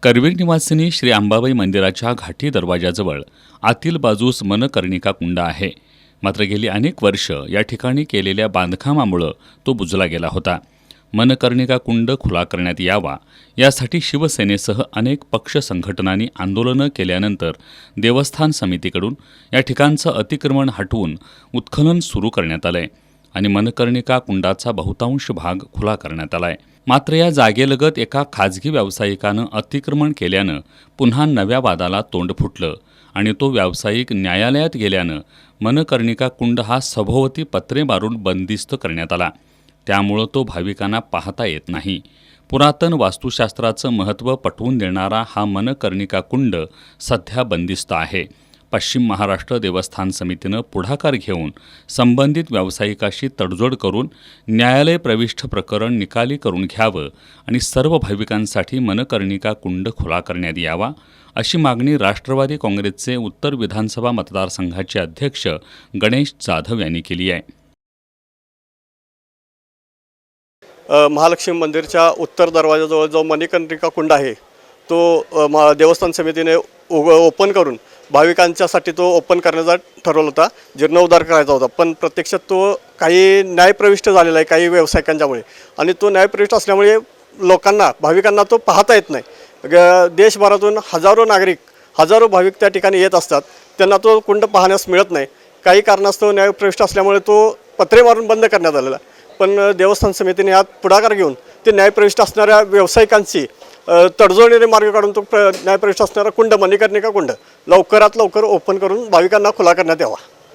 करवीर निवासिनी श्री अंबाबाई मंदिराच्या घाटी दरवाजाजवळ आतील बाजूस मनकर्णिका कुंड आहे. मात्र गेली अनेक वर्ष या ठिकाणी केलेल्या बांधकामामुळे तो बुजला गेला होता. मनकर्णिका कुंड खुला करण्यात यावा यासाठी शिवसेनेसह अनेक पक्ष संघटनांनी आंदोलनं केल्यानंतर देवस्थान समितीकडून या ठिकाणचं अतिक्रमण हटवून उत्खनन सुरू करण्यात आलंय आणि मनकर्णिका कुंडाचा बहुतांश भाग खुला करण्यात आलाय. मात्र या जागेलगत एका खाजगी व्यावसायिकानं अतिक्रमण केल्यानं पुन्हा नव्या वादाला तोंड फुटलं आणि तो व्यावसायिक न्यायालयात गेल्यानं मनकर्णिका कुंड हा सभोवती पत्रे मारून बंदिस्त करण्यात आला. त्यामुळं तो भाविकांना पाहता येत नाही. पुरातन वास्तुशास्त्राचं महत्त्व पटवून देणारा हा मनकर्णिका कुंड सध्या बंदिस्त आहे. पश्चिम महाराष्ट्र देवस्थान समितीनं पुढाकार घेऊन संबंधित व्यावसायिकाशी तडजोड करून न्यायालय प्रविष्ट प्रकरण निकाली करून घ्यावं आणि सर्व भाविकांसाठी मनकर्णिका कुंड खुला करण्यात यावा अशी मागणी राष्ट्रवादी काँग्रेसचे उत्तर विधानसभा मतदारसंघाचे अध्यक्ष गणेश जाधव यांनी केली आहे. महालक्ष्मी मंदिरच्या उत्तर दरवाजाजवळ जो मनकर्णिका कुंड आहे तो देवस्थान समितीने ओपन करून भाविकांच्यासाठी तो ओपन करण्याचा ठरवला होता, जीर्णोद्धार करायचा होता. पण प्रत्यक्षात तो काही न्यायप्रविष्ट झालेला आहे काही व्यावसायिकांच्यामुळे आणि तो न्यायप्रविष्ट असल्यामुळे लोकांना भाविकांना तो पाहता येत नाही. देशभरातून हजारो भाविक त्या ठिकाणी येत असतात, त्यांना तो कुंड पाहण्यास मिळत नाही. काही कारणास्तव न्यायप्रविष्ट असल्यामुळे तो पत्रे मारून बंद करण्यात आलेला. पण देवस्थान समितीने यात पुढाकार घेऊन ते न्यायप्रविष्ट असणाऱ्या व्यावसायिकांची तडजोडीने मार्ग काढून तो न्यायप्रविष्ट असणारा कुंड मनकर्णिका कुंड लवकरात लवकर ओपन करून भाविकांना खुला करण्यात यावा.